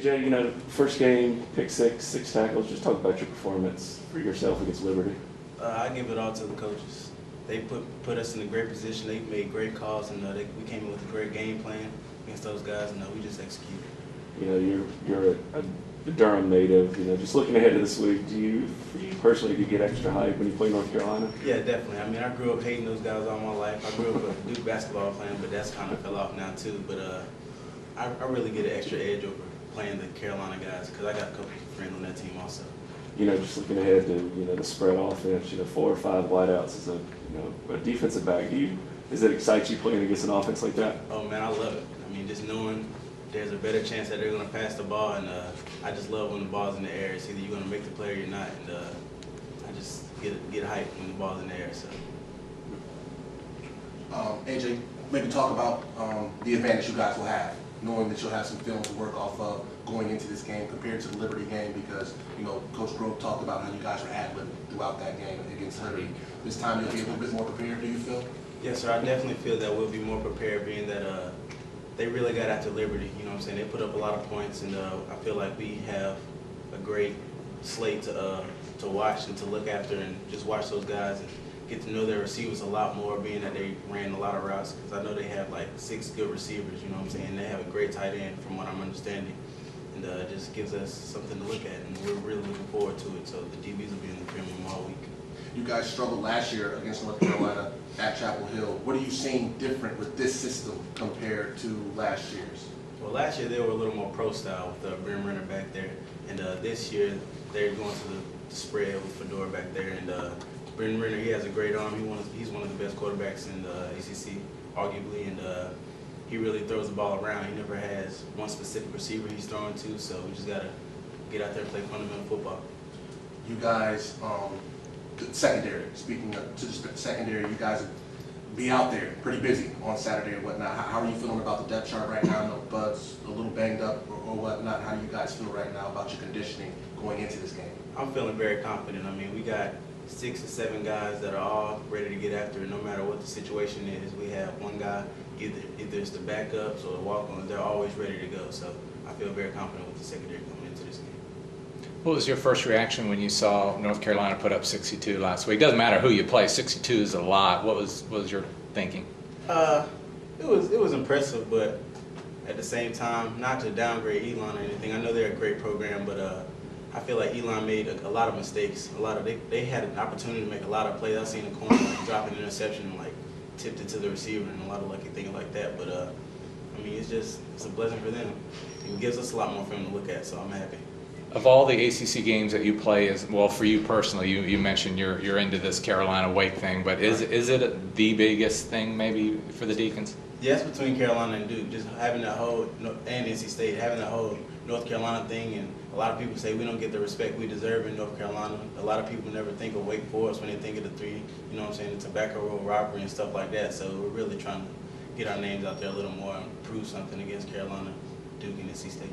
AJ, first game, pick six tackles. Just talk about your performance for yourself against Liberty. I give it all to the coaches. They put us in a great position. They made great calls, and we came in with a great game plan against those guys, and we just executed. You're a Durham native. Just looking ahead to this week, for you personally, do you get extra hype when you play North Carolina? Yeah, definitely. I mean, I grew up hating those guys all my life. I grew up a Duke basketball fan, but that's kind of fell off now too. But I really get an extra edge over playing the Carolina guys because I got a couple of friends on that team also. Just looking ahead to the spread offense, 4 or 5 wideouts as a defensive back. Does it excite you playing against an offense like that? Oh man, I love it. I mean, just knowing there's a better chance that they're going to pass the ball, and I just love when the ball's in the air. It's either you're going to make the play or you're not, and I just get hyped when the ball's in the air. So, AJ, maybe talk about the advantage you guys will have, knowing that you'll have some film to work off of going into this game compared to the Liberty game, because Coach Grove talked about how you guys were ad-libbing throughout that game against Liberty. This time you'll be a little bit more prepared, do you feel? Yes, sir. I definitely feel that we'll be more prepared, being that they really got after Liberty. You know what I'm saying? They put up a lot of points, and I feel like we have a great slate to watch and to look after, and just watch those guys and get to know their receivers a lot more, being that they ran a lot of routes. Because I know they have like 6 good receivers. You know what I'm saying? They have a great tight end, from what I'm understanding, and it just gives us something to look at, and we're really looking forward to it. So the DBs will be in the film room all week. You guys struggled last year against North Carolina at Chapel Hill. What are you seeing different with this system compared to last year's? Well, last year they were a little more pro style with the Brim Renner back there, and this year they're going to the spread with Fedora back there. And Brim Renner, he has a great arm. He's one of the best quarterbacks in the ACC, arguably, and he really throws the ball around. He never has one specific receiver he's throwing to, so we just gotta get out there and play fundamental football. You guys, the secondary, speaking to the secondary, you guys be out there pretty busy on Saturday or whatnot. How are you feeling about the depth chart right now? I know Bud's a little banged up or whatnot. How do you guys feel right now about your conditioning going into this game? I'm feeling very confident. I mean, we got 6 or 7 guys that are all ready to get after it, no matter what the situation is. We have one guy, either it's the backups or the walk-ons, they're always ready to go. So I feel very confident with the secondary coming into this game. What was your first reaction when you saw North Carolina put up 62 last week? Doesn't matter who you play, 62 is a lot. What was your thinking? It was impressive, but at the same time, not to downgrade Elon or anything. I know they're a great program, but I feel like Elon made a lot of mistakes. They had an opportunity to make a lot of plays. I've seen a corner drop an interception and tipped it to the receiver, and a lot of lucky things like that. But I mean, it's a blessing for them. It gives us a lot more film to look at, so I'm happy. Of all the ACC games that you play, for you personally, you mentioned you're into this Carolina Wake thing, but is it the biggest thing maybe for the Deacons? Yes, between Carolina and Duke, just having that whole, and NC State, having that whole North Carolina thing, and a lot of people say we don't get the respect we deserve in North Carolina. A lot of people never think of Wake Forest when they think of the 3, the Tobacco Road robbery and stuff like that. So we're really trying to get our names out there a little more and prove something against Carolina, Duke, and NC State.